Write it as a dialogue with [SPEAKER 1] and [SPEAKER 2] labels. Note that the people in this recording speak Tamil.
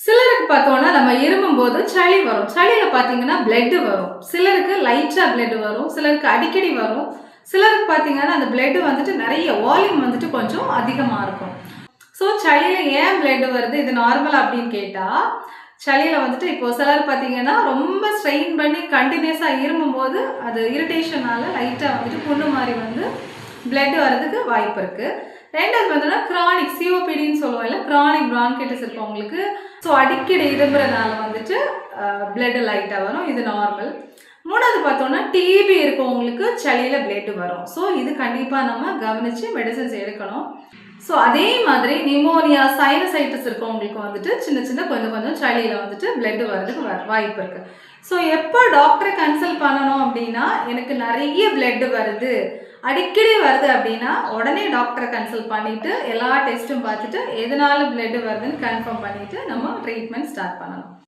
[SPEAKER 1] சிலருக்கு பார்த்தோம்னா, நம்ம இருமும்போது சளி வரும். சளியில பார்த்தீங்கன்னா, பிளட் வரும். சிலருக்கு லைட்டா பிளட் வரும். சிலருக்கு அடிக்கடி வரும். சிலருக்கு பார்த்தீங்கன்னா, அந்த பிளட் வந்துட்டு நெறைய வால்யூம் வந்துட்டு கொஞ்சம் அதிகமா இருக்கும். ஸோ, சளியில ஏன் பிளட் வருது? இது நார்மலா அப்படின்னு கேட்டா, சளியில வந்துட்டு இப்போ சிலர் பார்த்தீங்கன்னா, ரொம்ப ஸ்ட்ரெயின் பண்ணி கன்டினியூஸா இருமும்போது, அது இரிட்டேஷனால லைட்டா வந்துட்டு புண்ணு மாரி வந்து பிளட் வரதுக்கு வாய்ப்பு இருக்கு. 2வது பார்த்தோம்னா, கிரானிக் சிஓபிடின்னு சொல்லுவோம் இல்ல, கிரானிக் பிரான்கைட்டிஸ் இருக்கவங்களுக்கு, ஸோ அடிக்கடி இருமுறனால வந்துட்டு பிளட் லைட்டா வரும். இது நார்மல். 3வது பார்த்தோம்னா, டிபி இருக்கவங்களுக்கு சளியில பிளட் வரும். ஸோ இது கண்டிப்பா நம்ம கவனிச்சு மெடிசின்ஸ் எடுக்கணும். ஸோ அதே மாதிரி நிமோனியா, சைனசைட்டிஸ் இருக்கவங்களுக்கு வந்துட்டு சின்ன சின்ன கொஞ்சம் கொஞ்சம் சளியில வந்துட்டு பிளட் வரதுக்கு வாய்ப்பு இருக்கு. ஸோ எப்போ டாக்டரை கன்சல்ட் பண்ணணும் அப்படின்னா, எனக்கு நிறைய பிளட் வருது, அடிக்கடி வருது அப்படின்னா, உடனே டாக்டரை கன்சல்ட் பண்ணிட்டு எல்லா டெஸ்ட்டும் பார்த்துட்டு எதனால பிளட் வருதுன்னு கன்ஃபார்ம் பண்ணிட்டு நம்ம ட்ரீட்மெண்ட் ஸ்டார்ட் பண்ணணும்.